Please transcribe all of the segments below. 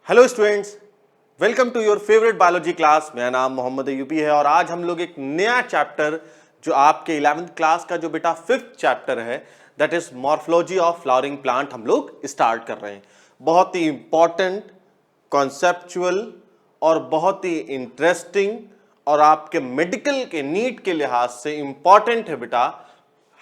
Hello students, welcome to your favourite biology class. मेरा नाम Mohammad UP है और आज हम लोग एक नया चैप्टर जो आपके 11th क्लास का जो बेटा 5th चैप्टर है that is morphology of flowering plant हम लोग स्टार्ट कर रहे हैं। बहुत ही इंपॉर्टेंट, कॉन्सेप्चुअल और बहुत ही इंटरेस्टिंग और आपके मेडिकल के नीट के लिहाज से इंपॉर्टेंट है बेटा।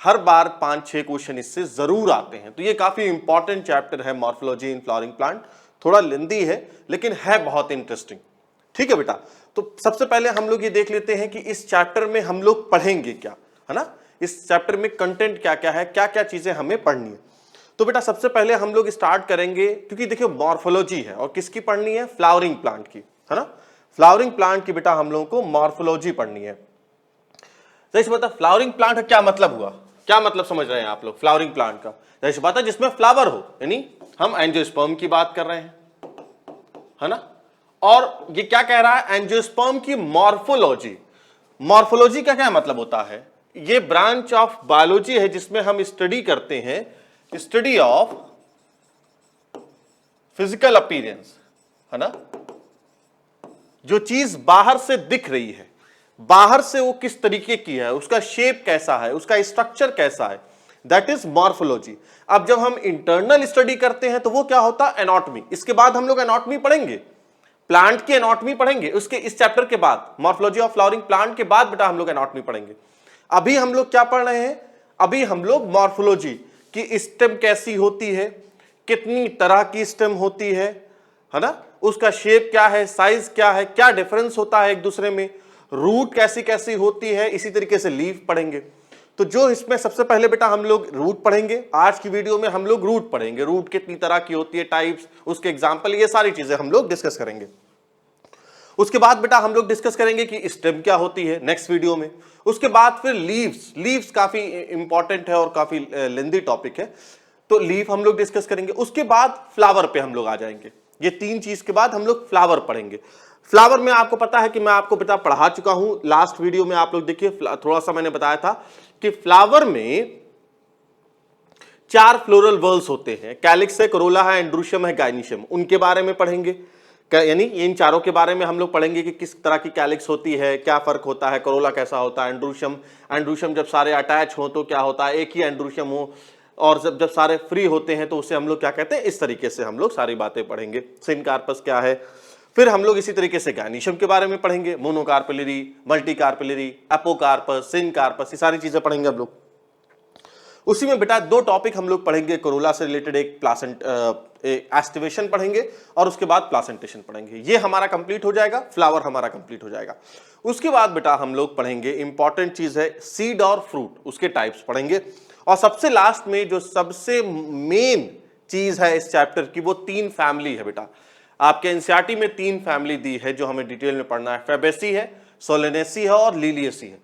हर बार 5-6 क्वेश्चन इससे जरूर आते हैं, तो ये काफी इंपॉर्टेंट चैप्टर है मॉर्फोलॉजी इन फ्लावरिंग प्लांट। थोड़ा लेंदी है लेकिन है बहुत इंटरेस्टिंग। ठीक है बेटा, तो सबसे पहले हम लोग ये देख लेते हैं कि इस चैप्टर में हम लोग पढ़ेंगे क्या, है ना। इस चैप्टर में कंटेंट क्या क्या है, क्या क्या चीजें हमें पढ़नी है। तो बेटा सबसे पहले हम लोग स्टार्ट करेंगे, क्योंकि देखिए मॉर्फोलॉजी है और किसकी पढ़नी है, फ्लावरिंग प्लांट की, है ना। फ्लावरिंग प्लांट की बेटा हम लोगों को मॉर्फोलॉजी पढ़नी है। तो इस बात फ्लावरिंग प्लांट का क्या मतलब हुआ, क्या मतलब समझ रहे हैं आप लोग फ्लावरिंग प्लांट का। इस बात है जिसमें फ्लावर हो, यानी हम एंजियोस्पर्म की बात कर रहे हैं, है ना। और ये क्या कह रहा है, एंजियोस्पर्म की मॉर्फोलॉजी। मॉर्फोलॉजी का क्या मतलब होता है, ये ब्रांच ऑफ बायोलॉजी है जिसमें हम स्टडी करते हैं, स्टडी ऑफ फिजिकल अपीयरेंस, है ना। जो चीज बाहर से दिख रही है, बाहर से वो किस तरीके की है, उसका शेप कैसा है, उसका स्ट्रक्चर कैसा है, दैट इज मॉर्फोलॉजी। अब जब हम इंटरनल स्टडी करते हैं तो वो क्या होता है, एनाटॉमी। इसके बाद हम लोग एनाटॉमी पढ़ेंगे, प्लांट की एनाटॉमी पढ़ेंगे। उसके इस चैप्टर के बाद मॉर्फोलॉजी ऑफ फ्लावरिंग प्लांट के बाद बेटा हम लोग एनाटॉमी पढ़ेंगे। अभी हम लोग क्या पढ़ रहे हैं, अभी हम लोग मॉर्फोलॉजी की स्टेम कैसी होती है, कितनी तरह की स्टेम होती है ना, उसका शेप क्या है, साइज क्या है, क्या डिफरेंस होता है एक दूसरे में, रूट कैसी कैसी होती है, इसी तरीके से लीफ पढ़ेंगे। तो जो इसमें सबसे पहले बेटा हम लोग रूट पढ़ेंगे। आज की वीडियो में हम लोग रूट पढ़ेंगे, रूट कितनी तरह की होती है, टाइप्स, उसके एग्जांपल, ये सारी चीजें हम लोग डिस्कस करेंगे। उसके बाद बेटा हम लोग डिस्कस करेंगे कि स्टेम क्या होती है नेक्स्ट वीडियो में। उसके बाद फिर लीव्स, लीव्स काफी इंपॉर्टेंट है और काफी लेंदी टॉपिक है, तो लीफ हम लोग डिस्कस करेंगे। उसके बाद फ्लावर पे हम लोग आ जाएंगे। ये तीन चीज के बाद हम लोग फ्लावर पढ़ेंगे। फ्लावर में आपको पता है कि मैं आपको बेटा पढ़ा चुका हूं लास्ट वीडियो में, आप लोग देखिए थोड़ा सा मैंने बताया था कि फ्लावर में 4 फ्लोरल वर्ल्स होते हैं, कैलिक्स है, कोरोला है, एंड्रूशियम है, गाइनिशियम। उनके बारे में पढ़ेंगे, यानी इन चारों के बारे में हम लोग पढ़ेंगे कि किस तरह की कैलिक्स होती है, क्या फर्क होता है, कोरोला कैसा होता है, एंड्रूशियम, एंड्रूशियम जब सारे अटैच हो तो क्या होता है, एक ही एंड्रूशियम हो, और जब सारे फ्री होते हैं तो उसे हम लोग क्या कहते हैं। इस तरीके से हम लोग सारी बातें पढ़ेंगे। सिनकार्पस क्या है, फिर हम लोग इसी तरीके से गाइनिशियम के बारे में पढ़ेंगे, मोनोकार्पेलरी, मल्टीकार्पेलरी, एपोकार्पस, सिनकार्पस, ये सारी चीजें पढ़ेंगे हम लोग। उसी में बेटा 2 टॉपिक हम लोग पढ़ेंगे, कोरोला से रिलेटेड एक एस्टिवेशन पढ़ेंगे और उसके बाद प्लासेंटेशन पढ़ेंगे। ये हमारा कंप्लीट हो जाएगा, फ्लावर हमारा कंप्लीट हो जाएगा। उसके बाद बेटा हम लोग पढ़ेंगे, इंपॉर्टेंट चीज है, सीड और फ्रूट, उसके टाइप्स पढ़ेंगे। और सबसे लास्ट में जो सबसे मेन चीज है इस चैप्टर की, वो 3 फैमिली है बेटा। आपके एनसीईआरटी में 3 फैमिली दी है जो हमें डिटेल में पढ़ना है, फेबेसी है, सोलेनेसी है और लिलियसी है।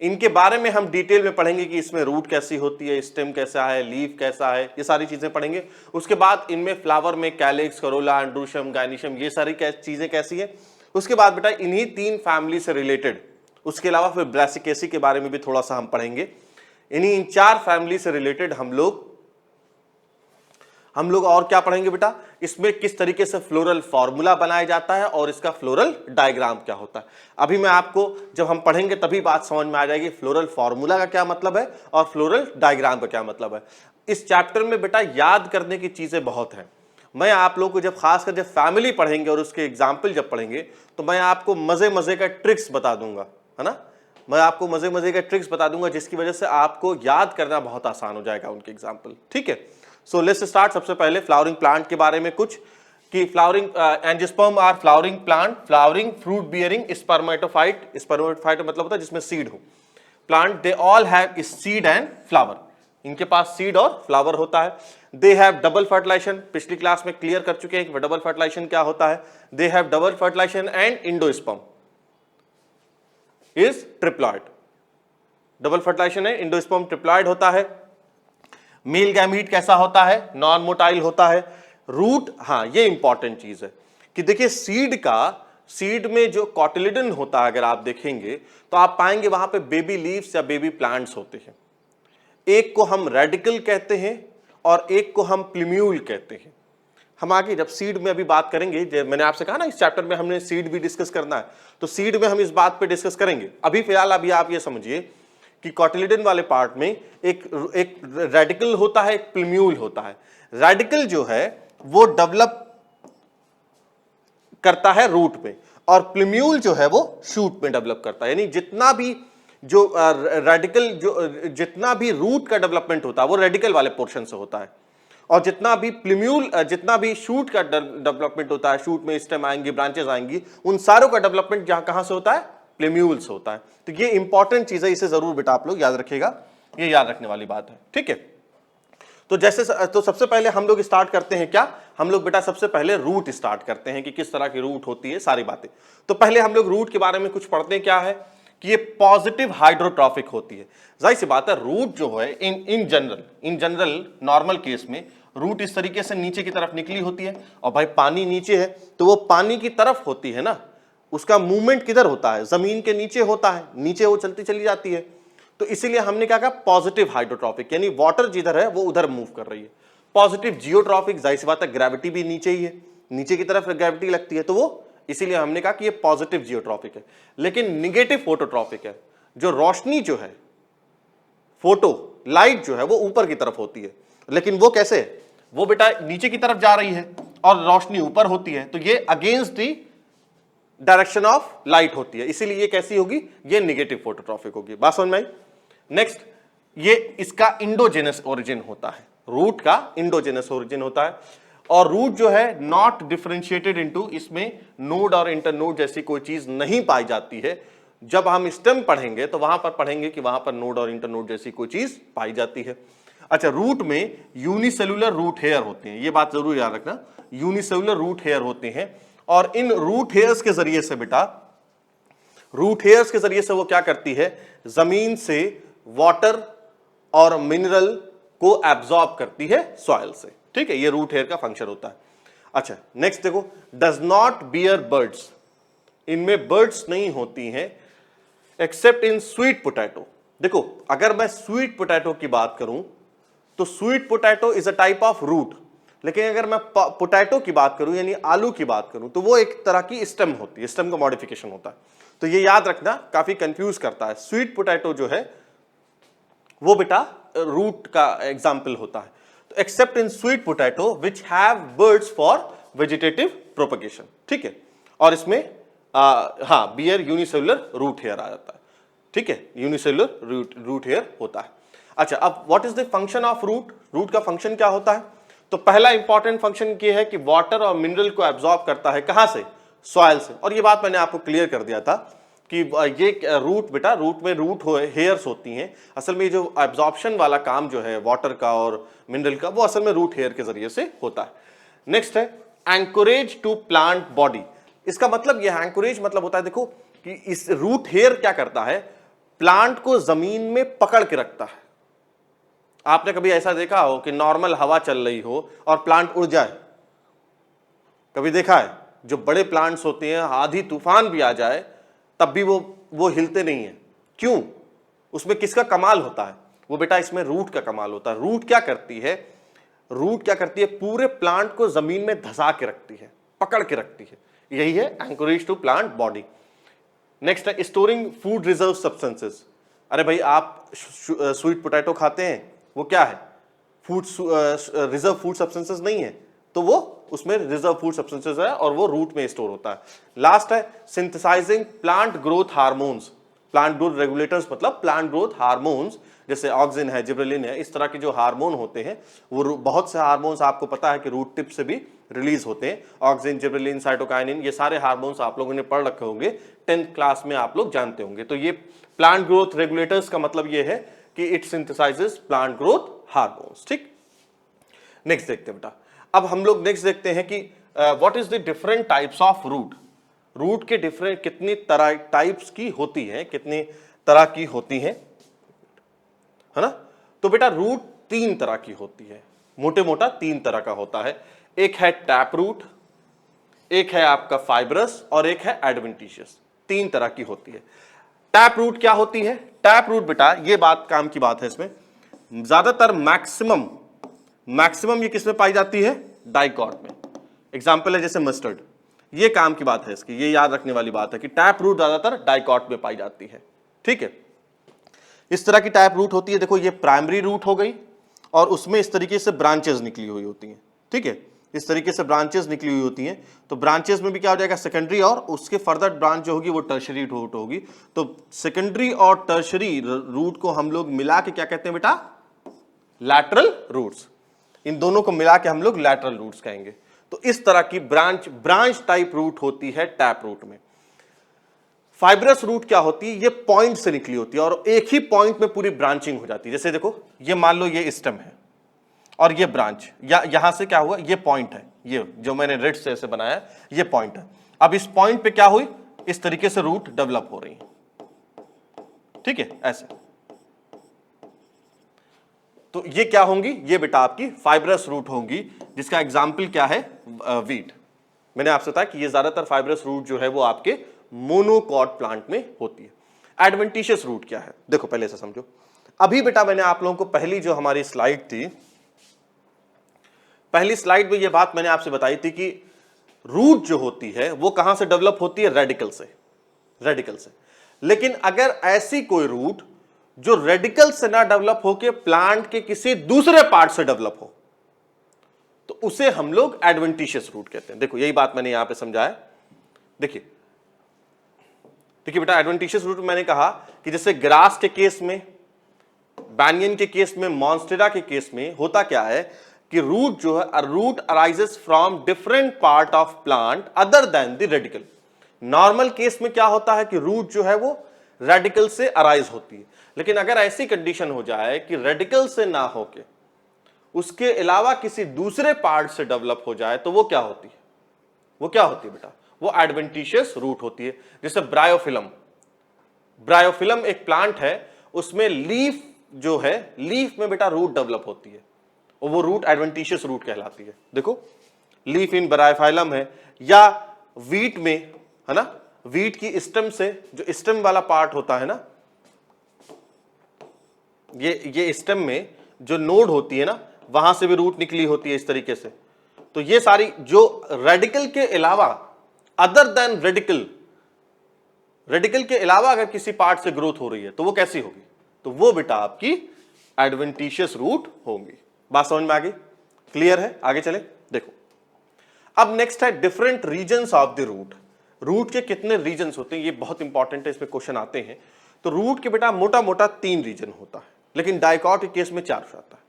इनके बारे में हम डिटेल में पढ़ेंगे कि इसमें रूट कैसी होती है, स्टेम कैसा है, लीफ कैसा है, ये सारी चीजें पढ़ेंगे। उसके बाद इनमें फ्लावर में कैलिक्स, कोरोला, एंड्रूशियम, गाइनिशियम, ये सारी चीजें कैसी है। उसके बाद बेटा इन्हीं 3 फैमिली से रिलेटेड, उसके अलावा फिर ब्रासिकेसी के बारे में भी थोड़ा सा हम पढ़ेंगे। इन्हीं इन 4 फैमिली से रिलेटेड हम लोग और क्या पढ़ेंगे बेटा, इसमें किस तरीके से फ्लोरल फॉर्मूला बनाया जाता है और इसका फ्लोरल डायग्राम क्या होता है। अभी मैं आपको जब हम पढ़ेंगे तभी बात समझ में आ जाएगी फ्लोरल फॉर्मूला का क्या मतलब है और फ्लोरल डायग्राम का क्या मतलब है। इस चैप्टर में बेटा याद करने की चीजें बहुत हैं। मैं आप लोग को जब खासकर जब फैमिली पढ़ेंगे और उसके एग्जाम्पल जब पढ़ेंगे तो मैं आपको मजे मजे का ट्रिक्स बता दूंगा, है ना। मैं आपको मजे मजे का ट्रिक्स बता दूंगा जिसकी वजह से आपको याद करना बहुत आसान हो जाएगा उनके एग्जाम्पल। ठीक है, सो लेट्स स्टार्ट। सबसे पहले फ्लावरिंग प्लांट के बारे में कुछ, कि flowering angiosperm are flowering plant, flowering fruit bearing spermatophyte. Spermatophyte मतलब होता है जिसमें सीड हो। Plant they all have seed and flower, इनके पास सीड और फ्लावर होता है। दे हैव डबल फर्टिलाइजेशन, पिछली क्लास में क्लियर कर चुके हैं कि डबल फर्टिलाइजेशन क्या होता है। They have double fertilisation and endosperm is triploid. Double fertilisation है, इंडोस्पर्म ट्रिप्लॉइड होता है। मेल गैमीट कैसा होता है, नॉन मोटाइल होता है। रूट, हाँ ये इंपॉर्टेंट चीज है कि देखिए सीड में जो कॉटिलिडन होता है, अगर आप देखेंगे तो आप पाएंगे वहां पे बेबी लीव्स या बेबी प्लांट्स होते हैं। एक को हम रेडिकल कहते हैं और एक को हम प्लूम्यूल कहते हैं। हम आगे जब सीड में अभी बात करेंगे, मैंने आपसे कहा ना इस चैप्टर में हमने सीड भी डिस्कस करना है, तो सीड में हम इस बात पे डिस्कस करेंगे। अभी फिलहाल अभी आप ये समझिए कि कॉटिलिडन वाले पार्ट में एक रेडिकल होता है, एक प्लूम्यूल होता है। रेडिकल जो है वो डेवलप करता है रूट में, और प्लूम्यूल जो है वो शूट में डेवलप करता है। यानी जितना भी जो रेडिकल जो जितना भी रूट का डेवलपमेंट होता है वो रेडिकल वाले पोर्शन से होता है, और जितना भी प्लूम्यूल जितना भी शूट का डेवलपमेंट होता है, शूट में स्टेम आएंगी, ब्रांचेस आएंगी, उन सारों का डेवलपमेंट जहां कहां से होता है, प्लूम्यूल से होता है। तो ये इंपॉर्टेंट चीज है, इसे जरूर बेटा आप लोग याद रखिएगा, ये याद रखने वाली बात है, ठीक है। तो सबसे पहले हम लोग स्टार्ट करते हैं क्या, हम लोग बेटा सबसे पहले रूट स्टार्ट करते हैं कि किस तरह की रूट होती है, सारी बातें। तो पहले हम लोग रूट के बारे में कुछ पढ़ते हैं, क्या है कि ये पॉजिटिव हाइड्रोट्रॉफिक होती है। जाहिर सी बात है, रूट जो है इन जनरल नॉर्मल केस में रूट इस तरीके से नीचे की तरफ निकली होती है, और भाई पानी नीचे है तो वो पानी की तरफ होती है ना, उसका मूवमेंट किधर होता है, जमीन के नीचे होता है, नीचे वो चलती चली जाती है। तो इसीलिए हमने क्या कहा, पॉजिटिव हाइड्रोट्रॉफिक, यानी वाटर जिधर है वो उधर मूव कर रही है। पॉजिटिव जियोट्रॉफिक, जाहिर सी बात है ग्रेविटी भी नीचे ही है, नीचे की तरफ ग्रेविटी लगती है, तो वो इसीलिए हमने कहा कि ये पॉजिटिव जियोट्रॉफिक है। लेकिन निगेटिव फोटोट्रॉफिक है, जो रोशनी जो है, फोटो लाइट जो है वो ऊपर की तरफ होती है, लेकिन वो कैसे, वो बेटा नीचे की तरफ जा रही है और रोशनी ऊपर होती है, तो ये against the direction of light होती है, इसीलिए ये कैसी होगी, ये निगेटिव फोटोट्रॉफिक होगी। बात समझ में आई। नेक्स्ट, ये इसका इंडोजेनस ओरिजिन होता है, रूट का इंडोजेनस ओरिजिन होता है, और रूट जो है नॉट डिफरेंशिएटेड इनटू, इसमें नोड और इंटरनोड जैसी कोई चीज नहीं पाई जाती है। जब हम स्टेम पढ़ेंगे तो वहां पर पढ़ेंगे कि वहां पर नोड और इंटरनोड जैसी कोई चीज पाई जाती है। अच्छा, रूट में यूनिसेलुलर रूट हेयर होते हैं, ये बात जरूर याद रखना, यूनिसेलुलर रूट हेयर होते हैं, और इन रूट हेयर्स के जरिए से बेटा, रूट हेयर्स के जरिए से वो क्या करती है, जमीन से वाटर और मिनरल को एब्जॉर्ब करती है सॉइल से, ठीक है, ये रूट हेयर का फंक्शन होता है। अच्छा, नेक्स्ट देखो, डज नॉट बियर बर्ड्स, इनमें बर्ड्स नहीं होती हैं एक्सेप्ट इन स्वीट पोटैटो। देखो, अगर मैं स्वीट पोटैटो की बात करूं तो sweet potato is a type of root, लेकिन अगर मैं पोटैटो की बात करूं यानी आलू की बात करूं तो वो एक तरह की स्टेम होती है, स्टेम का मॉडिफिकेशन होता है। तो ये याद रखना, काफी कंफ्यूज करता है। स्वीट पोटैटो जो है वो बेटा रूट का एग्जाम्पल होता है। तो accept in sweet potato which have birds for vegetative propagation, ठीक है, और इसमें हाँ बियर यूनिसेलुलर रूट हेयर आ जाता है, ठीक है, यूनिसेलुलर रूट हेयर होता है। अच्छा, अब what is the function of root, root का फंक्शन क्या होता है, तो पहला इंपॉर्टेंट फंक्शन ये है कि वाटर और मिनरल को एब्जॉर्ब करता है, कहां से, सॉइल से। और ये बात मैंने आपको क्लियर कर दिया था कि ये रूट बेटा, रूट में रूट हेयर्स होती हैं, असल में जो एब्जॉर्प्शन वाला काम जो है वाटर का और मिनरल का, वो असल में रूट हेयर के जरिए से होता है। नेक्स्ट है एंकोरेज टू प्लांट बॉडी। इसका मतलब यह एंकोरेज मतलब होता है, देखो कि इस रूट हेयर क्या करता है, प्लांट को जमीन में पकड़ के रखता है। आपने कभी ऐसा देखा हो कि नॉर्मल हवा चल रही हो और प्लांट उड़ जाए, कभी देखा है? जो बड़े प्लांट्स होते हैं, आधी तूफान भी आ जाए तब भी वो हिलते नहीं है, क्यों? उसमें किसका कमाल होता है, वो बेटा इसमें रूट का कमाल होता है। रूट क्या करती है, रूट क्या करती है, पूरे प्लांट को जमीन में धसा के रखती है, पकड़ के रखती है, यही है anchorage to plant body. Next है स्टोरिंग फूड रिजर्व सब्सटेंसेस। अरे भाई, आप स्वीट पोटैटो खाते हैं, वो क्या है, फूड रिजर्व फूड सब्सटेंसेस नहीं है, तो वो उसमें रिजर्व फूड सब्सटेंसेस है और वो रूट में स्टोर होता है। लास्ट है synthesising plant growth hormones. Plant growth regulators मतलब प्लांट ग्रोथ हार्मोन्स, जैसे ऑक्सिन है, जिब्रेलिन है, इस तरह के जो हार्मोन होते हैं, वो बहुत से हार्मोन्स आपको पता है कि रूट टिप से भी रिलीज होते हैं। ऑक्सिन, जिब्रेलिन, साइटोकाइनिन, ये सारे हार्मोन्स आप लोगों ने पढ़ रखे होंगे, 10th क्लास में आप लोग जानते होंगे। तो ये प्लांट ग्रोथ रेगुलेटर्स का मतलब ये है कि it synthesises plant growth hormones, ठीक। नेक्स्ट देखते हैं बेटा, अब हम लोग नेक्स्ट देखते हैं कि what is the different types of root. Root के डिफरेंट कितनी तरह टाइप्स की होती है, कितनी तरह की होती है ना। तो बेटा रूट 3 तरह की होती है, मोटे मोटा 3 तरह का होता है। एक है टैप रूट, एक है आपका फाइब्रस और एक है एडवेंटिशियस। 3 तरह की होती है। टैप रूट क्या होती है, टैप रूट बेटा ये बात काम की बात है, इसमें ज्यादातर मैक्सिमम ये किसमें पाई जाती है, डाइकॉट में। एग्जाम्पल है जैसे मस्टर्ड, ये काम की बात है इसकी, ये याद रखने वाली बात है कि टैप रूट ज्यादातर डाइकॉट में पाई जाती है। ठीक है, इस तरह की टैप रूट होती है। देखो ये प्राइमरी रूट हो गई और उसमें इस तरीके से ब्रांचेस निकली हुई होती हैं। ठीक है, इस तरीके से ब्रांचेस निकली हुई होती हैं। तो ब्रांचेस में भी क्या हो जाएगा, सेकेंडरी, और उसके फर्दर ब्रांच जो होगी वो टर्शरी रूट होगी। तो सेकेंडरी और टर्शरी रूट को हम लोग मिला के क्या कहते हैं बेटा, लैटरल रूट्स। इन दोनों को मिला के हम लोग लैटरल रूट्स कहेंगे। तो इस तरह की ब्रांच टाइप रूट होती है टैप रूट में। फाइब्रस रूट क्या होती है, ये पॉइंट से निकली होती है और एक ही पॉइंट में पूरी ब्रांचिंग हो जाती है। जैसे देखो ये मान लो ये स्टेम है और ये ब्रांच, या यहां से क्या हुआ, ये पॉइंट है, ये जो मैंने रेड से ऐसे बनाया ये पॉइंट है। अब इस पॉइंट पे क्या हुई, इस तरीके से रूट डेवलप हो रही है। ठीक है, ऐसे। तो ये क्या होंगी, ये बेटा आपकी फाइब्रस रूट होंगी, जिसका एग्जाम्पल क्या है, वीट। मैंने आपसे बताया कि ये ज्यादातर फाइब्रस रूट जो है वो आपके मोनोकॉट प्लांट में होती है। एडवेंटिशियस रूट क्या है, देखो पहले से समझो। अभी बेटा मैंने आप लोगों को पहली जो हमारी स्लाइड थी, पहली स्लाइड में ये बात मैंने आपसे बताई थी कि रूट जो होती है वो कहां से डेवलप होती है, रेडिकल से, रेडिकल से। लेकिन अगर ऐसी कोई रूट जो रेडिकल से ना डेवलप होके प्लांट के किसी दूसरे पार्ट से डेवलप हो, तो उसे हम लोग एडवेंटिशियस रूट कहते हैं। देखो यही बात मैंने यहां पे समझाया। देखिए देखिए बेटा, एडवेंटिशियस रूट मैंने कहा कि जैसे ग्रास के केस में, बैनियन के केस में, मॉन्स्टेरा के केस में होता क्या है कि रूट जो है, a root arises from different part of plant other than the radicle. Normal case में क्या होता है कि रूट जो है वो रेडिकल से अराइज होती है। लेकिन अगर ऐसी कंडीशन हो जाए कि रेडिकल से ना होके उसके अलावा किसी दूसरे पार्ट से डेवलप हो जाए, तो वो क्या होती है, वो क्या होती है बेटा, वो एडवेंटिशियस रूट होती है। जैसे ब्रायोफिलम, ब्रायोफिलम एक प्लांट है, उसमें लीफ जो है, लीफ में बेटा रूट डेवलप होती है और वो रूट एडवेंटिशियस रूट कहलाती है। देखो लीफ इन ब्रायोफाइलम है, या वीट में है ना, वीट की स्टेम से, जो स्टेम वाला पार्ट होता है ना, ये स्टेम में जो नोड होती है ना, वहां से भी रूट निकली होती है इस तरीके से। तो ये सारी जो रेडिकल के अलावा, अदर देन रेडिकल, रेडिकल के अलावा अगर किसी पार्ट से ग्रोथ हो रही है तो वो कैसी होगी, तो वो बेटा आपकी एडवेंटिशियस रूट होंगी। बात समझ में आ गई, क्लियर है, आगे चले। देखो अब नेक्स्ट है different regions of the root. Root के कितने रीजन्स होते हैं, ये बहुत इंपॉर्टेंट है, इसमें क्वेश्चन आते हैं। तो रूट के बेटा मोटा मोटा 3 रीजन होता है, लेकिन डाइकॉट के केस में 4 आता है।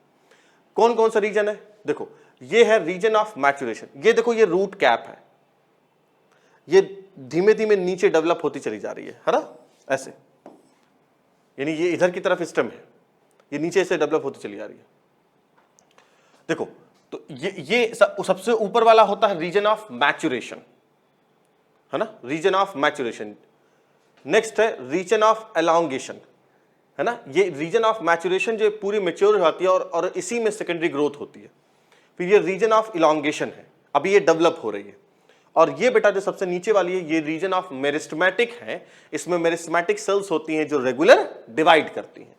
कौन कौन सा रीजन है, देखो ये है रीजन ऑफ मैचुरेशन। ये देखो ये रूट कैप है, ये धीमे धीमे नीचे डेवलप होती चली जा रही है ना, ऐसे, यानी ये इधर की तरफ स्टेम है, ये नीचे से डेवलप होती चली जा रही है। देखो तो ये सबसे ऊपर वाला होता है रीजन ऑफ मैचुरेशन, है ना, रीजन ऑफ मैचुरेशन। नेक्स्ट है रीजन ऑफ एलोंगेशन, है ना, ये रीजन ऑफ मैचुरेशन जो पूरी मैच्योर हो जाती है और इसी में सेकेंडरी ग्रोथ होती है। फिर ये रीजन ऑफ इलोंगेशन है, अभी ये डेवलप हो रही है। और ये बेटा जो सबसे नीचे वाली है, ये रीजन ऑफ मेरिस्टेमेटिक है। इसमें मेरिस्टेमेटिक सेल्स होती हैं जो रेगुलर डिवाइड करती हैं।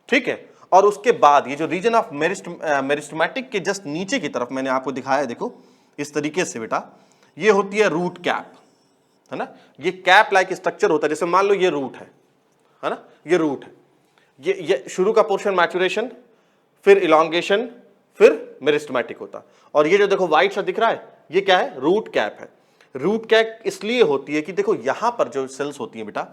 ठीक है, और उसके बाद ये जो रीजन ऑफ मेरिस्टेमेटिक के जस्ट नीचे की तरफ मैंने आपको दिखाया है, देखो इस तरीके से बेटा, ये होती है रूट कैप, है ना, ये कैप लाइक स्ट्रक्चर होता है। जैसे मान लो ये रूट है ना, ये रूट है, ये शुरू का पोर्शन मैचुरेशन, फिर इलोंगेशन, फिर मेरिस्टेमेटिक होता। और ये जो देखो व्हाइट सा दिख रहा है, ये क्या है, रूट कैप है। रूट कैप इसलिए होती है कि देखो यहां पर जो सेल्स होती है बेटा,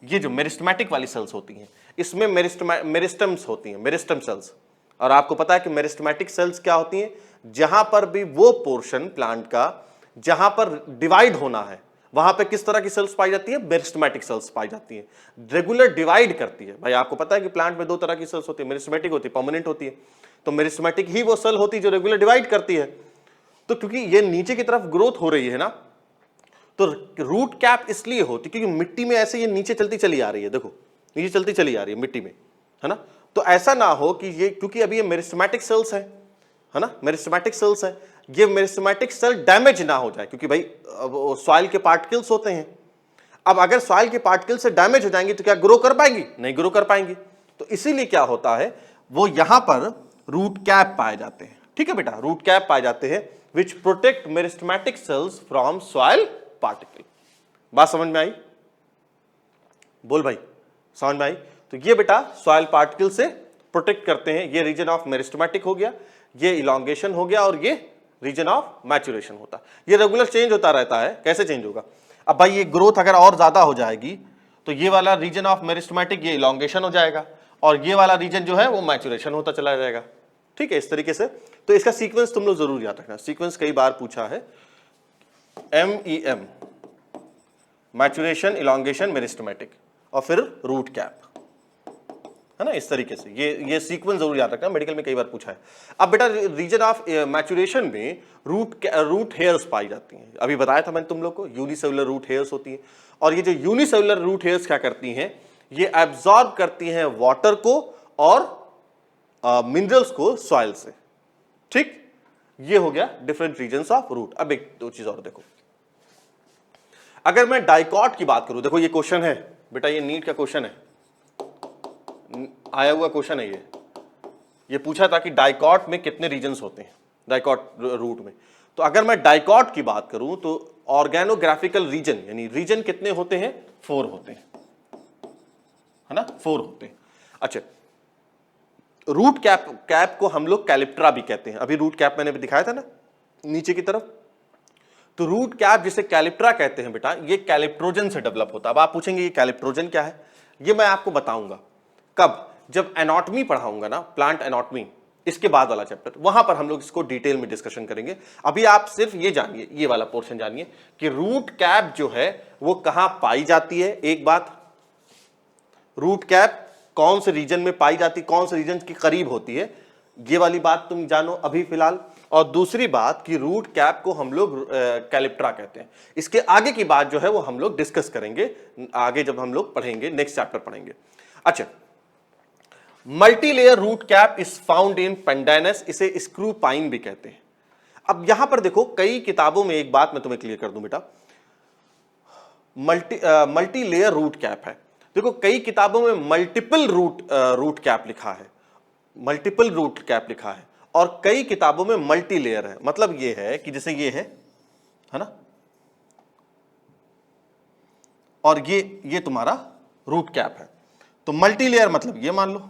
ये जो मेरिस्टेमेटिक वाली सेल्स होती हैं, इसमें मेरिस्टम्स होती हैं, मेरिस्टम सेल्स। और आपको पता है कि मेरिस्टेमेटिक सेल्स क्या होती हैं, जहां पर भी वो पोर्शन प्लांट का जहां पर डिवाइड होना है, वहां पे किस तरह की सेल्स पाई जाती है, मेरिस्टेमेटिक सेल्स पाई जाती है, रेगुलर डिवाइड करती है। भाई आपको पता है कि प्लांट में 2 तरह की सेल्स होती है, मेरिस्टेमेटिक होती है, परमानेंट होती है। तो मेरिस्टेमेटिक ही वो सेल होती है जो रेगुलर डिवाइड करती है। तो क्योंकि ये नीचे की तरफ ग्रोथ हो रही है ना, तो रूट कैप इसलिए होती क्योंकि मिट्टी में ऐसे ये नीचे चलती चली आ रही है, देखो नीचे चलती चली आ रही है मिट्टी में, है ना। तो ऐसा ना हो कि ये, क्योंकि अभी ये मेरिस्टेमेटिक सेल्स है ना, मेरिस्टेमेटिक सेल्स है, ये मेरिस्टेमेटिक सेल डैमेज ना हो जाए, क्योंकि भाई सॉइल के पार्टिकल्स होते हैं। अब अगर सॉइल के पार्टिकल्स से डैमेज हो जाएंगी तो क्या ग्रो कर पाएंगी, नहीं ग्रो कर पाएंगी। तो इसीलिए क्या होता है, वो यहां पर रूट कैप पाए जाते हैं। ठीक है बेटा, रूट कैप पाए जाते हैं which protect meristematic cells from soil particle। बात समझ में आई? बोल भाई, समझ में आई? तो ये बेटा सॉइल पार्टिकल से प्रोटेक्ट करते हैं। ये रीजन ऑफ मेरिस्टेमेटिक हो गया, ये इलॉन्गेशन हो गया, और ये रीजन ऑफ मैचुरेशन होता है। ये रेगुलर चेंज होता रहता है। कैसे चेंज होगा? अब भाई ये ग्रोथ अगर और ज्यादा हो जाएगी तो ये वाला रीजन ऑफ मेरिस्टेमेटिक ये इलॉन्गेशन हो जाएगा, और ये वाला रीजन जो है वो मैचुरेशन होता चला जाएगा। ठीक है, इस तरीके से। तो इसका सीक्वेंस तुम लोग जरूर याद रखना। सीक्वेंस कई बार पूछा है, MEM, मैचुरेशन, इलॉन्गेशन, मेरिस्टेमेटिक, और फिर रूट कैप, है ना। इस तरीके से ये सीक्वेंस जरूर याद रखना, मेडिकल में कई बार पूछा है। अब बेटा रीजन ऑफ मैचुरेशन में रूट हेयर्स पाई जाती हैं। अभी बताया था मैंने तुम लोग को, यूनिसेलुलर रूट हेयर्स होती है, और ये जो यूनिसेलुलर रूट हेयर्स क्या करती हैं, ये एब्जॉर्ब करती हैं वाटर को और मिनरल्स को सॉइल से। ठीक, ये हो गया डिफरेंट रीजन्स ऑफ रूट। अब एक दो चीज और देखो, अगर मैं डाइकॉट की बात करूं, देखो ये क्वेश्चन है बेटा, ये नीट का क्वेश्चन है, आया हुआ क्वेश्चन है ये पूछा था कि डाइकॉट में कितने रीजन्स होते हैं, डाइकॉट रूट में। तो अगर मैं डाइकॉट की बात करूं तो ऑर्गेनोग्राफिकल रीजन, यानी रीजन कितने होते हैं? 4 होते हैं, है ना, 4 होते हैं। अच्छा, रूट कैप को हम लोग कैलिप्ट्रा भी कहते हैं। अभी रूट कैप मैंने भी दिखाया था ना नीचे की तरफ। तो रूट कैप जिसे कैलिप्ट्रा कहते हैं बेटा, ये कैलिप्ट्रोजन से डेवलप होता है। अब आप पूछेंगे ये कैलिप्ट्रोजन क्या है? ये मैं आपको बताऊंगा कब, जब एनाटॉमी पढ़ाऊंगा ना, प्लांट एनाटॉमी, इसके बाद वाला चैप्टर, वहां पर हम लोग इसको डिटेल में डिस्कशन करेंगे। अभी आप सिर्फ ये जानिए, ये वाला पोर्शन जानिए कि रूट कैप जो है वो कहां पाई जाती है। एक बात, रूट कैप कौन से रीजन में पाई जाती, कौन से रीजन के करीब होती है, ये वाली बात तुम जानो अभी फिलहाल। और दूसरी बात कि रूट कैप को हम लोग कैलिप्ट्रा कहते हैं। इसके आगे की बात जो है वो हम लोग डिस्कस करेंगे आगे, जब हम लोग पढ़ेंगे, नेक्स्ट चैप्टर पढ़ेंगे। अच्छा, multilayer root cap is found in pandanus, इसे स्क्रू पाइन भी कहते हैं। अब यहां पर देखो, कई किताबों में एक बात मैं तुम्हें क्लियर कर दूं बेटा, मल्टीलेयर रूट कैप है। देखो कई किताबों में मल्टीपल रूट कैप लिखा है, मल्टीपल रूट कैप लिखा है, और कई किताबों में मल्टी लेयर है। मतलब ये है कि जैसे ये है ना, और ये तुम्हारा रूट कैप है। तो मल्टी लेयर मतलब ये मान लो,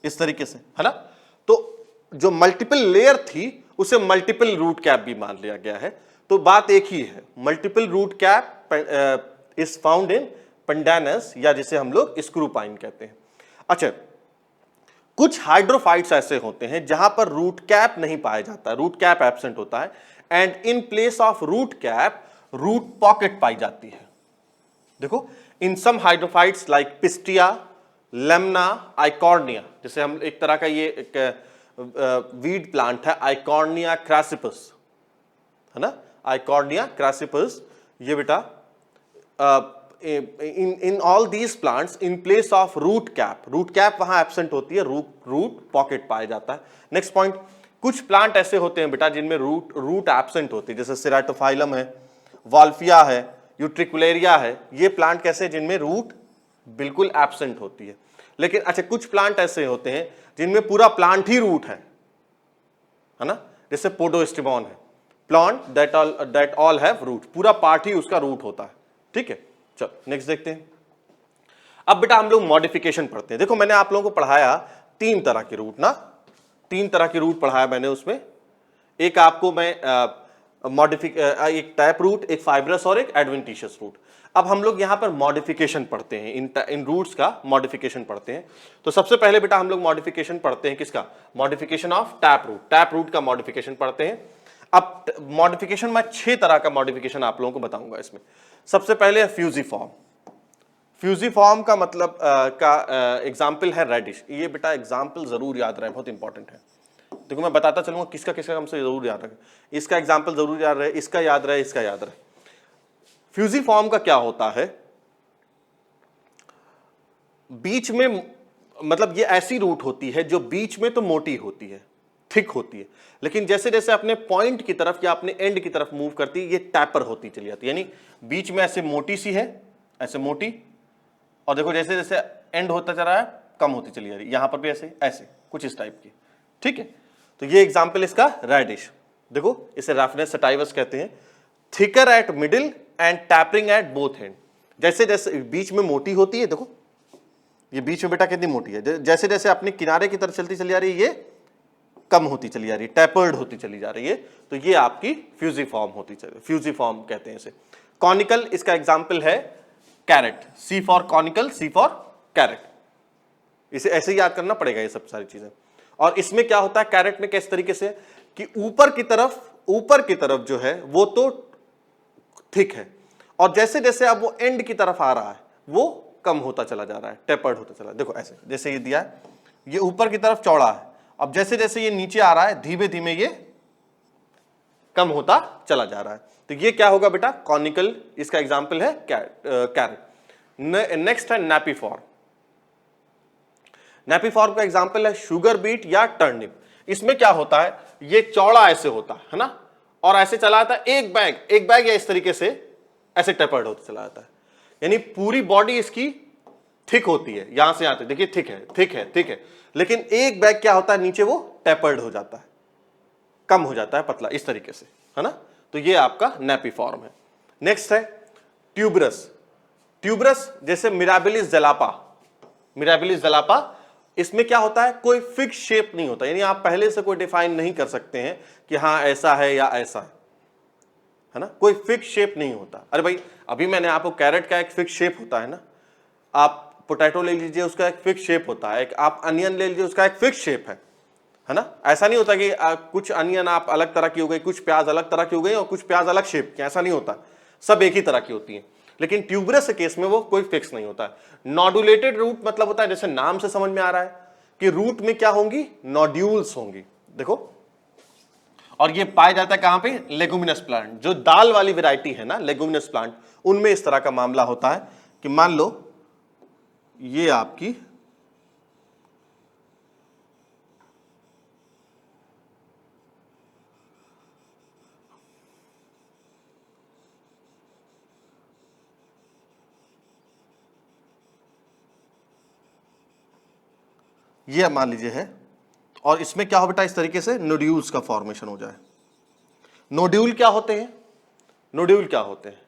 इस तरीके से, है ना। तो जो मल्टीपल लेयर थी उसे मल्टीपल रूट कैप भी मान लिया गया है। तो बात एक ही है, multiple root cap is found in pandanus, या जिसे हम लोग स्क्रू पाइन कहते हैं। अच्छा, कुछ हाइड्रोफाइट्स ऐसे होते हैं जहां पर रूट कैप नहीं पाया जाता, रूट कैप एब्सेंट होता है, and in place of root cap root pocket पाई जाती है। देखो, in some hydrophytes like Pistia, Lemna, Eichhornia, जैसे हम एक तरह का ये एक वीड प्लांट है, आइकॉर्निया क्रैसिपस, है ना, आइकॉर्निया क्रैसिपस। ये बेटा in all these plants in place of root cap वहां एब्सेंट होती है, रूट पॉकेट पाया जाता है। नेक्स्ट पॉइंट, कुछ प्लांट ऐसे होते हैं बेटा जिनमें रूट एब्सेंट होती है, जैसे सेराटोफाइलम है, वॉल्फिया है, यूट्रिकुलेरिया है। ये प्लांट कैसे, जिनमें रूट बिल्कुल एब्सेंट होती है। लेकिन अच्छा, कुछ प्लांट ऐसे होते हैं जिनमें पूरा प्लांट ही रूट है ना, जैसे पोडोस्टिमॉन है, plant that all have root, पूरा पार्ट ही उसका रूट होता है। ठीक है, चलो नेक्स्ट देखते हैं। अब बेटा हम लोग मॉडिफिकेशन पढ़ते हैं। देखो मैंने आप लोगों को पढ़ाया 3 तरह के रूट ना, 3 तरह के रूट पढ़ाया मैंने। उसमें एक आपको मैं एक टैप रूट, एक फाइब्रस और एक एडवेंटिशियस रूट। अब हम लोग यहां पर मॉडिफिकेशन पढ़ते हैं, इन रूट्स का मॉडिफिकेशन पढ़ते हैं। तो सबसे पहले बेटा हम लोग मॉडिफिकेशन पढ़ते हैं किसका, modification of tap root, tap root का मॉडिफिकेशन पढ़ते हैं। अब मॉडिफिकेशन में 6 तरह का मॉडिफिकेशन आप लोगों को बताऊंगा इसमें। सबसे पहले है फ्यूजिफॉर्म। फ्यूजिफॉर्म का मतलब एग्जाम्पल है रेडिश। ये बेटा एग्जाम्पल जरूर याद रहे, बहुत इंपॉर्टेंट है। देखो मैं बताता चलूंगा किसका किसका हमसे जरूर याद रहे, इसका एग्जाम्पल जरूर याद रहे, इसका याद रहे, इसका याद रहे। फ्यूजिफॉर्म का क्या होता है, बीच में, मतलब ये ऐसी रूट होती है जो बीच में तो मोटी होती है, थिक होती है, लेकिन जैसे जैसे अपने पॉइंट की तरफ या अपने एंड की तरफ मूव करती है, ये टैपर होती चली जाती है। यानी बीच में ऐसे मोटी सी है, ऐसे मोटी, और देखो जैसे जैसे एंड होता चला है कम होती चली जा रही है। यहां पर भी ऐसे ऐसे कुछ इस टाइप की, ठीक है। तो ये एग्जाम्पल इसका रेडिश, देखो इसे रफनेस सटाइवस कहते हैं। Thicker at middle and tapering at both and, जैसे जैसे बीच में मोटी होती है, देखो ये बीच में बेटा कितनी मोटी है, जैसे जैसे अपने किनारे की तरफ चलती चली जा रही है, ये कम होती चली जा रही है, टैपर्ड होती चली जा रही है, तो ये आपकी फ्यूजिफॉर्म होती चली, फ्यूजिफॉर्म कहते हैं इसे। कॉनिकल, इसका एग्जाम्पल है carrot, C for conical, C for carrot, इसे ऐसे ही याद करना पड़ेगा ये सब सारी चीजें। और इसमें क्या होता है कैरेट में, किस तरीके से कि ऊपर की तरफ जो है वो तो थिक है, और जैसे जैसे अब वो एंड की तरफ आ रहा है वो कम होता चला जा रहा है, टेपर्ड होता चला। देखो ऐसे, जैसे ये दिया है, ये ऊपर की तरफ चौड़ा है, अब जैसे जैसे ये नीचे आ रहा है धीमे धीमे ये कम होता चला जा रहा है, तो ये क्या होगा बेटा, कॉनिकल, इसका एग्जाम्पल है कैरेट। नेक्स्ट है नैपीफॉर्म। नैपीफॉर्म का एग्जाम्पल है शुगर बीट या टर्निप। इसमें क्या होता है, ये चौड़ा ऐसे होता है ना, और ऐसे चला आता है एक बैग या इस तरीके से ऐसे टेपर्ड होता चला जाता है, यानी पूरी बॉडी इसकी थिक होती है, यहां से आते देखिए थिक है, लेकिन एक बैग क्या होता है नीचे वो टेपर्ड हो जाता है, कम हो जाता है, पतला इस तरीके से, है ना। तो ये आपका नैपीफॉर्म है। नेक्स्ट है ट्यूबरस। ट्यूबरस जैसे मिराबिलिस जलापा, इसमें क्या होता है, कोई फिक्स शेप नहीं होता, यानी आप पहले से कोई डिफाइन नहीं कर सकते हैं कि हाँ ऐसा है या ऐसा है ना, कोई फिक्स शेप नहीं होता। अरे भाई अभी मैंने आपको कैरेट का एक फिक्स शेप होता है ना, आप पोटैटो ले लीजिए उसका एक फिक्स शेप होता है, एक आप अनियन ले लीजिए उसका एक फिक्स शेप है ना। ऐसा नहीं होता कि कुछ अनियन आप अलग तरह की हो गई, कुछ प्याज अलग तरह की हो गई और कुछ प्याज अलग शेप की, ऐसा नहीं होता, सब एक ही तरह की होती है। लेकिन ट्यूबरस के केस में वो कोई फिक्स नहीं होता है। नॉड्यूलेटेड रूट मतलब होता है, जैसे नाम से समझ में आ रहा है कि रूट में क्या होंगी, नॉड्यूल्स होंगी, देखो, और ये पाया जाता है कहां पे, लेगुमिनस प्लांट, जो दाल वाली वैरायटी है ना लेगुमिनस प्लांट, उनमें इस तरह का मामला होता है कि मान लो ये आपकी ये मान लीजिए है, और इसमें क्या हो बेटा, इस तरीके से नोड्यूल्स का फॉर्मेशन हो जाए। नोड्यूल क्या होते हैं, नोड्यूल क्या होते हैं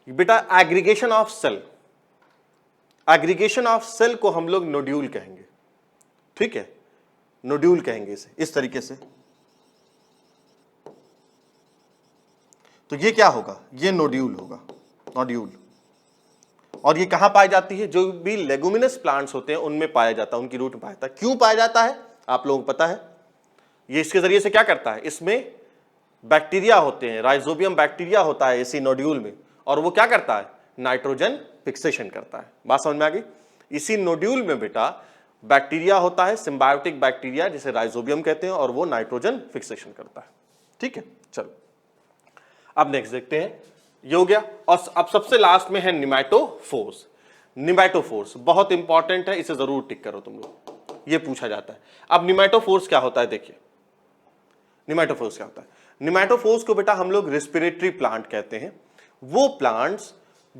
बेटा, aggregation of cell, aggregation of cell को हम लोग नोड्यूल कहेंगे, ठीक है, नोड्यूल कहेंगे इसे इस तरीके से। तो ये क्या होगा, ये नोड्यूल होगा, नोड्यूल। और ये कहां पाई जाती है, जो भी लेगुमिनस प्लांट्स होते हैं उनमें पाया जाता है, उनकी रूट में पाया जाता है। क्यों पाया जाता है आप लोगों को पता है, ये इसके जरिए से क्या करता है, इसमें बैक्टीरिया होते हैं, राइजोबियम बैक्टीरिया होता है इसी नोड्यूल में, और वो क्या करता है, नाइट्रोजन फिक्सेशन करता है। बात समझ में आ गई। इसी नोड्यूल में बेटा बैक्टीरिया होता है, सिम्बायोटिक बैक्टीरिया जिसे राइजोबियम कहते हैं, और वो नाइट्रोजन फिक्सेशन करता है, ठीक है। चलो अब नेक्स्ट देखते हैं, ये हो गया। और अब सबसे लास्ट में है निमैटोफोर्स। निमैटोफोर्स बहुत इंपॉर्टेंट है, इसे जरूर टिक करो तुम लोग, ये पूछा जाता है। अब निमैटोफोर्स क्या होता है, देखिए निमैटोफोर्स क्या होता है। निमैटोफोर्स को बेटा हम लोग रेस्पिरेटरी प्लांट कहते हैं, वो प्लांट्स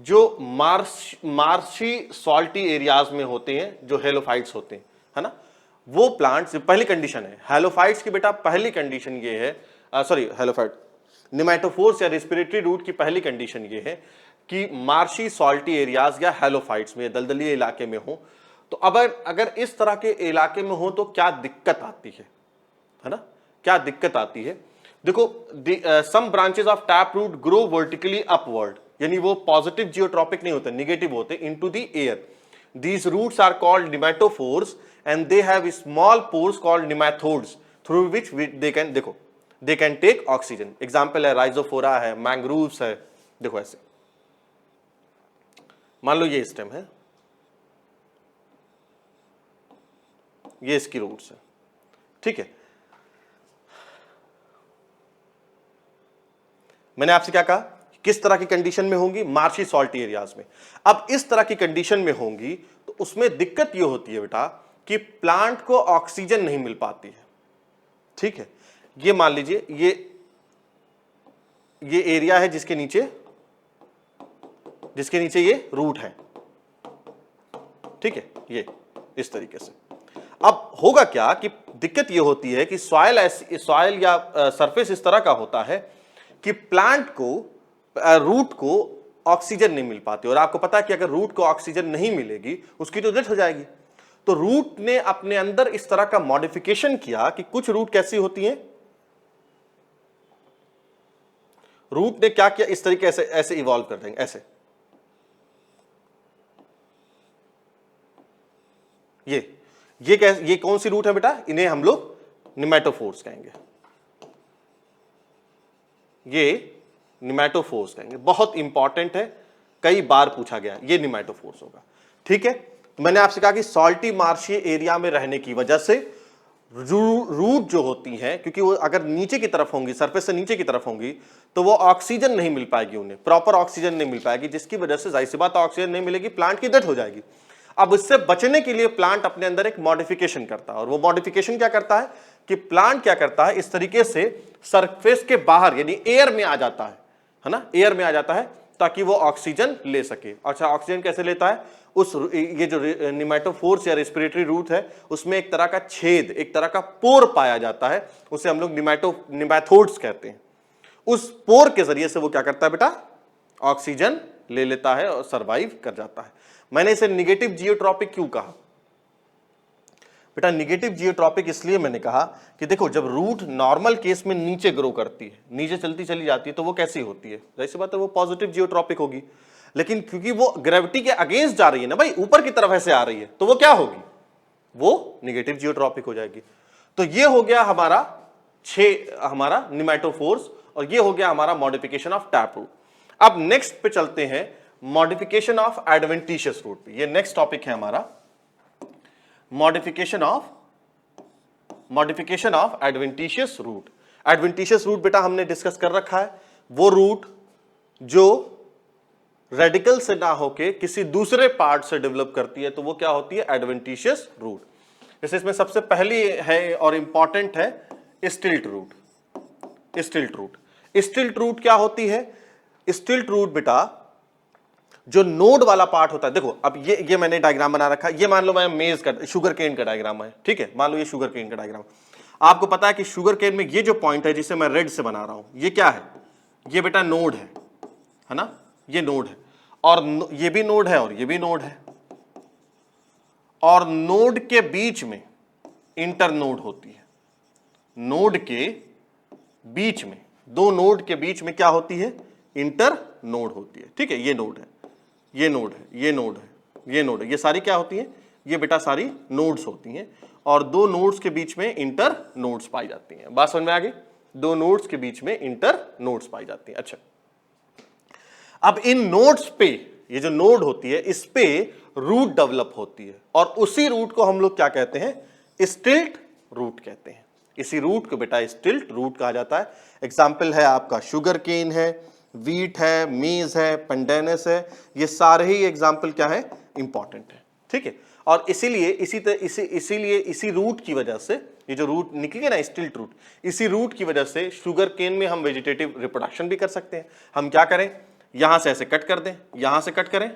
जो मार्शी सॉल्टी एरियाज में होते हैं, जो हेलोफाइट्स होते हैं, है ना, वो प्लांट्स। पहली कंडीशन है हेलोफाइट्स की बेटा, पहली कंडीशन ये है, सॉरी हेलोफाइट, निमैटोफोर्स या रेस्पिरेटरी रूट की पहली कंडीशन ये है कि मार्शी सॉल्टी एरियाज या हेलोफाइट्स में, दलदली इलाके में हो। तो अगर इस तरह के इलाके में हो तो क्या दिक्कत आती है ना, क्या दिक्कत आती है। देखो some branches of tap root grow vertically upward, यानी वो पॉजिटिव जियोट्रॉपिक नहीं होते, निगेटिव होते, into the air. These roots are called pneumatophores and they have small pores called pneumathodes through which they can, देखो they can take oxygen. Example है Rhizophora है, mangroves है, देखो ऐसे मान लो ये स्टेम है, ये इसकी रूट्स है, ठीक है। मैंने आपसे क्या कहा, किस तरह की कंडीशन में होंगी, मार्शी सॉल्टी एरियाज में। अब इस तरह की कंडीशन में होंगी तो उसमें दिक्कत ये होती है बेटा कि प्लांट को ऑक्सीजन नहीं मिल पाती है, ठीक है। ये मान लीजिए ये एरिया है जिसके नीचे ये रूट है, ठीक है, ये इस तरीके से। अब होगा क्या कि दिक्कत ये होती है कि सॉइल या सरफेस इस तरह का होता है कि प्लांट को रूट को ऑक्सीजन नहीं मिल पाती, और आपको पता है कि अगर रूट को ऑक्सीजन नहीं मिलेगी उसकी तो डेथ हो जाएगी। तो रूट ने अपने अंदर इस तरह का मॉडिफिकेशन किया कि कुछ रूट कैसी होती हैं, रूट ने क्या किया, इस तरीके से ऐसे इवॉल्व कर देंगे, ऐसे ये कौन सी रूट है बेटा, इन्हें हम लोग निमेटोफोर्स कहेंगे, ये निमेटोफोर्स कहेंगे। बहुत इंपॉर्टेंट है, कई बार पूछा गया, ये निमेटोफोर्स होगा। ठीक है, तो मैंने आपसे कहा कि सॉल्टी मार्शी एरिया में रहने की वजह से रूट जो होती हैं, क्योंकि वो अगर नीचे की तरफ होंगी, सरफेस से नीचे की तरफ होंगी, तो वो ऑक्सीजन नहीं मिल पाएगी, उन्हें प्रॉपर ऑक्सीजन नहीं मिल पाएगी, जिसकी वजह से जाहिर सी बात ऑक्सीजन नहीं मिलेगी, प्लांट की डेथ हो जाएगी। अब इससे बचने के लिए प्लांट अपने अंदर एक मॉडिफिकेशन करता है, और वो मॉडिफिकेशन क्या करता है कि प्लांट क्या करता है, इस तरीके से सरफेस के बाहर यानी एयर में आ जाता है ना, एयर में आ जाता है ताकि वो ऑक्सीजन ले सके। अच्छा, ऑक्सीजन कैसे लेता है, उस ये जो निमेटोफोर्स या रेस्पिरेटरी रूट है उसमें एक तरह का छेद, एक तरह का पोर पाया जाता है, उसे हम लोग निमैथोड्स कहते हैं। उस पोर के जरिए से वो क्या करता है बेटा, ऑक्सीजन ले लेता है और सरवाइव कर जाता है। मैंने इसे निगेटिव जियोट्रॉपिक क्यों कहा बेटा, निगेटिव जियोट्रॉपिक इसलिए मैंने कहा कि देखो, जब रूट नॉर्मल केस में नीचे ग्रो करती है, नीचे चलती चली जाती है, तो वो कैसी होती है, जैसी बात है वो पॉजिटिव जियोट्रॉपिक होगी। लेकिन क्योंकि वो ग्रेविटी के अगेंस्ट जा रही है ना भाई, ऊपर की तरफ ऐसे आ रही है, तो वो क्या होगी, वो निगेटिव जियोट्रॉपिक हो जाएगी। तो ये हो गया हमारा निमेटोफोर्स, और ये हो गया हमारा मॉडिफिकेशन ऑफ टैप रूट। अब नेक्स्ट पे चलते हैं, मॉडिफिकेशन ऑफ एडवेंटिशियस रूट पे। ये नेक्स्ट टॉपिक है हमारा, modification of adventitious root. Adventitious root बेटा हमने डिस्कस कर रखा है, वो रूट जो रेडिकल से ना होके किसी दूसरे पार्ट से डेवलप करती है, तो वो क्या होती है, एडवेंटिशियस रूट। जैसे इसमें सबसे पहली है और इंपॉर्टेंट है स्टिल्ट रूट। स्टिल्ट रूट क्या होती है, स्टिल्ट रूट बेटा जो नोड वाला पार्ट होता है, देखो अब ये मैंने डायग्राम बना रखा है, ये मान लो मैं मेज का शुगर केन का डायग्राम है, ठीक है, मान लो ये शुगर केन का डायग्राम। आपको पता है कि शुगर केन में ये जो पॉइंट है जिसे मैं रेड से बना रहा हूं, ये क्या है, ये बेटा नोड है ना, ये नोड है, और ये भी नोड है और ये भी नोड है, और नोड के बीच में इंटर नोड होती है। नोड के बीच में, दो नोड के बीच में क्या होती है, इंटर नोड होती है। ठीक है, ये नोड है, ये नोड है, ये नोड है, ये नोड है, ये सारी क्या होती हैं, ये बेटा सारी नोड्स होती हैं, और दो नोड्स के बीच में इंटर नोड्स पाई जाती हैं। बात समझ में आ गई, दो नोड्स के बीच में इंटर नोड्स पाई जाती हैं। अच्छा, अब इन नोड्स पे, ये जो नोड होती है इस पे रूट डेवलप होती है, और उसी रूट को हम लोग क्या कहते हैं, स्टिल्ट रूट कहते हैं। इसी रूट को बेटा स्टिल्ट रूट कहा जाता है। एग्जाम्पल है आपका शुगर केन है, वीट है, मेज है, पेंडेनस है, ये सारे ही एग्जाम्पल क्या है, इंपॉर्टेंट है। ठीक है, और इसीलिए इसी रूट की वजह से, ये जो रूट निकली ना स्टिल्ट रूट, इसी रूट की वजह से शुगर केन में हम वेजिटेटिव रिप्रोडक्शन भी कर सकते हैं। हम क्या करें, यहां से ऐसे कट कर दें, यहां से कट करें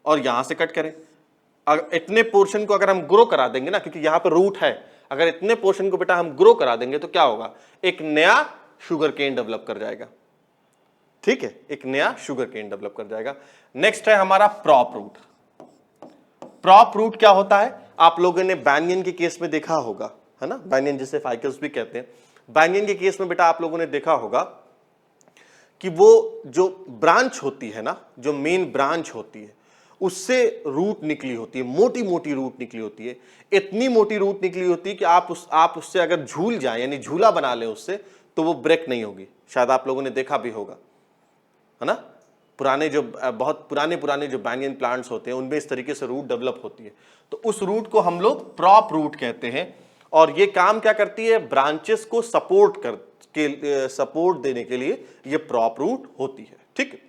और यहां से कट करें। अगर इतने पोर्शन को अगर हम ग्रो करा देंगे ना, क्योंकि यहां पर रूट है, अगर इतने पोर्शन को बेटा हम ग्रो करा देंगे तो क्या होगा, एक नया शुगर केन डेवलप कर जाएगा। ठीक है, एक नया शुगर केन डेवलप कर जाएगा। नेक्स्ट है हमारा प्रॉप रूट। प्रॉप रूट क्या होता है, आप लोगों ने बैंगन के केस में देखा होगा, है ना, बैंगन जिसे फाइकस भी कहते हैं। बैंगन के केस में बेटा आप लोगों ने देखा होगा कि वो जो ब्रांच होती है ना, जो मेन ब्रांच होती है, उससे रूट निकली होती है, मोटी मोटी रूट निकली होती है। इतनी मोटी रूट निकली होती है कि आप उससे अगर झूल जाए, यानी झूला बना ले उससे, तो वो ब्रेक नहीं होगी। शायद आप लोगों ने देखा भी होगा, है ना, बहुत पुराने जो बैंगन प्लांट्स होते हैं उनमें इस तरीके से रूट डेवलप होती है। तो उस रूट को हम लोग प्रॉप रूट कहते हैं, और ये काम क्या करती है, ब्रांचेस को सपोर्ट देने के लिए ये प्रॉप रूट होती है। ठीक,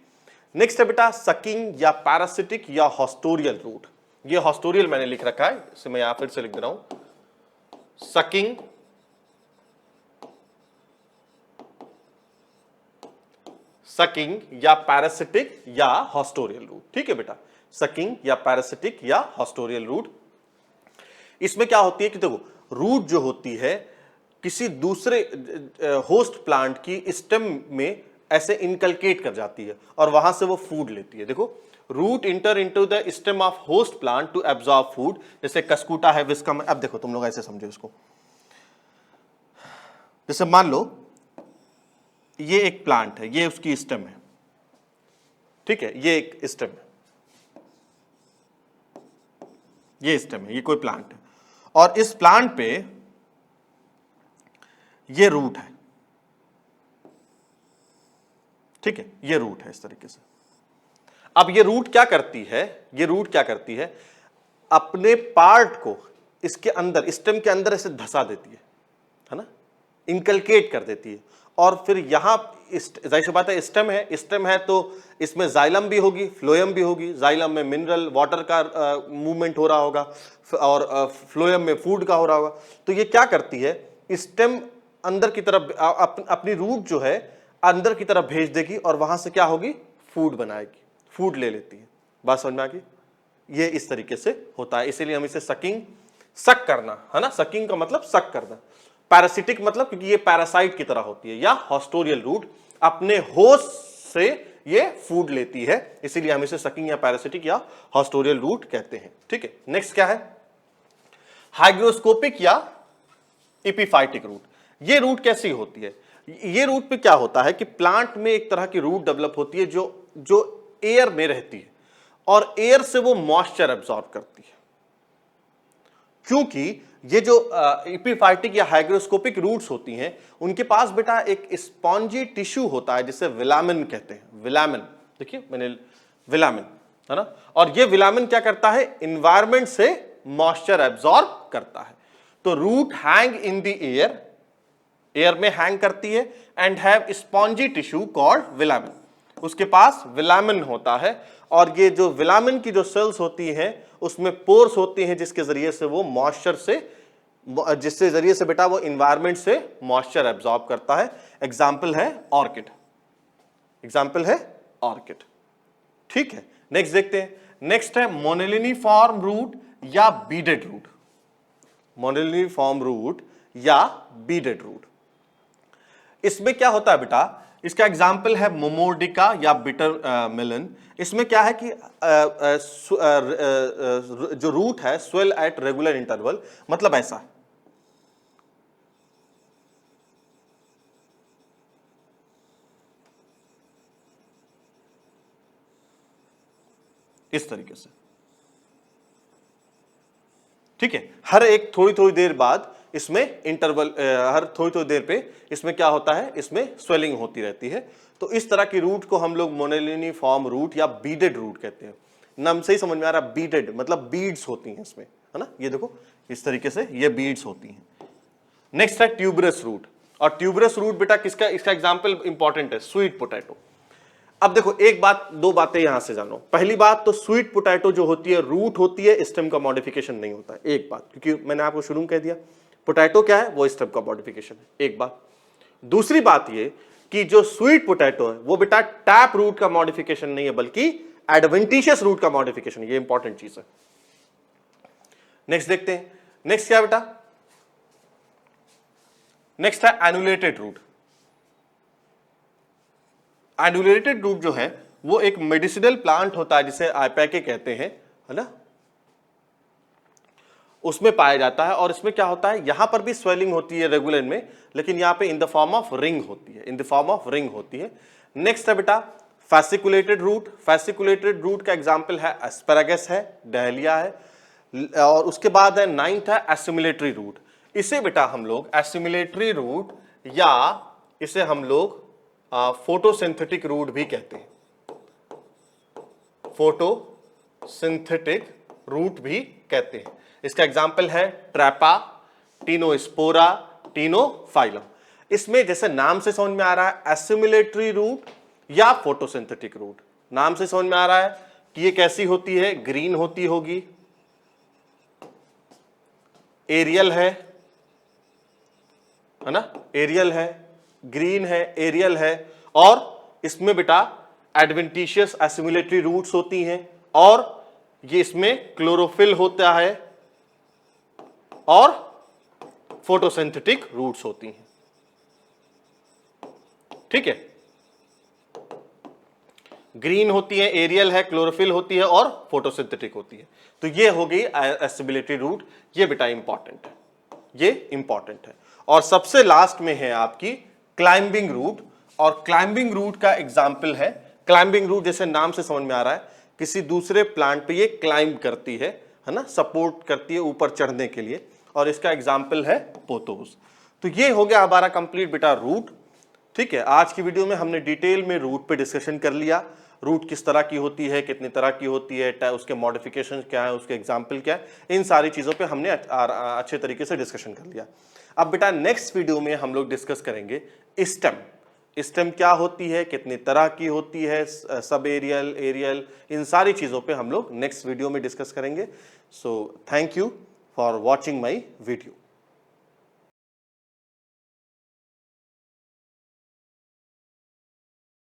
नेक्स्ट है बेटा सकिंग या पैरासिटिक या हॉस्टोरियल रूट। ये हॉस्टोरियल मैंने लिख रखा है, इसे मैं यहां फिर से लिख दे रहा हूं, सकिंग या पैरासिटिक या हॉस्टोरियल रूट। ठीक है बेटा, सकिंग या पैरासिटिक या हॉस्टोरियल रूट। इसमें क्या होती है कि देखो रूट जो होती है किसी दूसरे होस्ट प्लांट की स्टेम में ऐसे इनकलकेट कर जाती है और वहां से वो फूड लेती है। देखो root enter into the stem of host plant to absorb food, जैसे कस्कूटा है, विस्कम। अब देखो तुम लोग ऐसे समझो इसको, जैसे मान लो ये एक प्लांट है, ये उसकी स्टेम है, ठीक है, ये एक स्टेम है, ये स्टेम है, ये कोई प्लांट है, और इस प्लांट पे ये रूट है, ठीक है, ये रूट है इस तरीके से। अब ये रूट क्या करती है, ये रूट क्या करती है, अपने पार्ट को इसके अंदर, स्टेम के अंदर ऐसे धसा देती है ना, इनकलकेट कर देती है, और फिर यहां जाहिर सी बात है स्टेम है तो इसमें जाइलम भी होगी, फ्लोएम भी होगी। जाइलम में मिनरल वाटर का मूवमेंट हो रहा होगा और फ्लोएम में फूड का हो रहा होगा। तो ये क्या करती है, स्टेम अंदर की तरफ अपनी रूट जो है अंदर की तरफ भेज देगी और वहां से क्या होगी, फूड बनाएगी, फूड ले लेती है। बात समझ में आ गई? ये इस तरीके से होता है, इसीलिए हम इसे सकिंग, सक करना है ना, सकिंग का मतलब सक करना। पैरासिटिक मतलब क्योंकि ये पैरासाइट की तरह होती है, या हॉस्टोरियल रूट अपने होस्ट से ये फूड लेती है, इसीलिए हम इसे सकिंग या पैरासिटिक या हॉस्टोरियल रूट कहते हैं। ठीक है, नेक्स्ट क्या है, हाइग्रोस्कोपिक या एपिफाइटिक रूट। ये रूट कैसी होती है, ये रूट पे क्या होता है कि प्लांट में एक तरह की रूट डेवलप होती है जो एयर में रहती है और एयर से वो मॉइस्चर एब्जॉर्ब करती है। क्योंकि ये जो एपिफाइटिक या हाइग्रोस्कोपिक रूट्स होती हैं, उनके पास बेटा एक स्पॉन्जी टिश्यू होता है जिसे विलामेन कहते हैं। विलामेन, देखिए मैंने विलामेन, है ना, और ये विलामेन क्या करता है, इन्वायरमेंट से मॉइस्चर एब्जॉर्ब करता है। तो root hang in the air, air में हैंग करती है, and have spongy tissue called velamen. उसके पास विलामेन होता है, और ये जो विलामेन की जो सेल्स होती हैं उसमें पोर्स होती हैं जिसके जरिए से वो मॉइस्चर से, जिससे जरिए से बेटा वो इन्वायरमेंट से मॉइस्चर एब्जॉर्ब करता है। एग्जाम्पल है ऑर्किड, एग्जाम्पल है ऑर्किड। ठीक है, नेक्स्ट देखते हैं। नेक्स्ट है मोनेलिनीफॉर्म रूट या बीडेड रूट। मोनेलिनीफॉर्म रूट या बीडेड रूट, इसमें क्या होता है बेटा, इसका एग्जाम्पल है मोमोर्डिका या बिटर मेलन। इसमें क्या है कि जो रूट है स्वेल एट रेगुलर इंटरवल, मतलब ऐसा इस तरीके से, ठीक है, हर एक थोड़ी थोड़ी देर बाद इसमें इंटरवल, हर थोड़ी थोड़ी देर पे इसमें क्या होता है, इसमें स्वेलिंग होती रहती है। तो इस तरह की रूट को हम लोग मोनेलिनीफॉर्म रूट या बीडेड रूट कहते हैं। नाम से ही समझ में आ रहा है, बीडेड मतलब बीड्स होती हैं इसमें, है ना, ये देखो इस तरीके से ये बीड्स होती हैं। नेक्स्ट है ट्यूबरस रूट, और ट्यूबरस रूट बेटा किसका, इसका एग्जाम्पल इंपॉर्टेंट है, स्वीट पोटैटो। अब देखो एक बात, दो बातें यहां से जानो। पहली बात तो स्वीट पोटैटो जो होती है रूट होती है, स्टेम का मॉडिफिकेशन नहीं होता है, एक बात, क्योंकि मैंने आपको शुरू में कह दिया पोटैटो क्या है, वो स्टेम का मॉडिफिकेशन है, एक बात। दूसरी बात ये कि जो स्वीट पोटैटो है वो बेटा टैप रूट का मॉडिफिकेशन नहीं है, बल्कि एडवेंटिशियस रूट का मॉडिफिकेशन है, ये इंपॉर्टेंट चीज है। नेक्स्ट देखते हैं, नेक्स्ट क्या बेटा, नेक्स्ट है एनुलेटेड रूट। एनुलेटेड रूट जो है वो एक मेडिसिनल प्लांट होता है जिसे आइपैके कहते हैं, है ना, उसमें पाया जाता है। और इसमें क्या होता है, यहां पर भी स्वेलिंग होती है रेगुलर में, लेकिन यहां पे in the form of ring होती है, in the form of ring होती है। नेक्स्ट है बेटा फैसिकुलेटेड रूट। फैसिकुलेटेड रूट का एग्जांपल है एस्पैरागस है, डहलिया है, और उसके बाद है नाइन्थ है एसिमिलेटरी रूट। इसे बेटा हम लोग एसिमिलेटरी रूट या इसे हम लोग फोटोसिंथेटिक रूट भी कहते हैं, फोटोसिंथेटिक रूट भी कहते हैं। इसका एग्जाम्पल है ट्रैपा, टीनोस्पोरा, टीनोफाइलम। इसमें जैसे नाम से समझ में आ रहा है एसिमिलेटरी रूट या फोटोसिंथेटिक रूट, नाम से समझ में आ रहा है कि ये कैसी होती है, ग्रीन होती होगी, एरियल है ना, एरियल है, ग्रीन है, एरियल है, और इसमें बेटा एडवेंटिशियस एसिमिलेटरी रूट्स होती हैं, और ये इसमें क्लोरोफिल होता है, और फोटोसिंथेटिक रूट्स होती हैं। ठीक है, ग्रीन होती है, एरियल है, क्लोरोफिल होती है और फोटोसिंथेटिक होती है। तो ये हो गई एस्टिबिलिटी रूट। ये बेटा इंपॉर्टेंट है, ये इंपॉर्टेंट है। और सबसे लास्ट में है आपकी क्लाइंबिंग रूट। और क्लाइंबिंग रूट का एग्जाम्पल है, क्लाइंबिंग रूट जैसे नाम से समझ में आ रहा है, किसी दूसरे प्लांट पे ये क्लाइंब करती है ना, सपोर्ट करती है ऊपर चढ़ने के लिए, और इसका एग्जाम्पल है पोथोस। तो ये हो गया हमारा कंप्लीट बेटा रूट। ठीक है, आज की वीडियो में हमने डिटेल में रूट पे डिस्कशन कर लिया। रूट किस तरह की होती है, कितनी तरह की होती है, उसके मॉडिफिकेशन क्या है, उसके एग्जाम्पल क्या है, इन सारी चीज़ों पे हमने अच्छे तरीके से डिस्कशन कर लिया। अब बेटा नेक्स्ट वीडियो में हम लोग डिस्कस करेंगे स्टेम। स्टेम क्या होती है, कितनी तरह की होती है, सब एरियल, एरियल, इन सारी चीज़ों पे हम लोग नेक्स्ट वीडियो में डिस्कस करेंगे। So thank you for watching my video.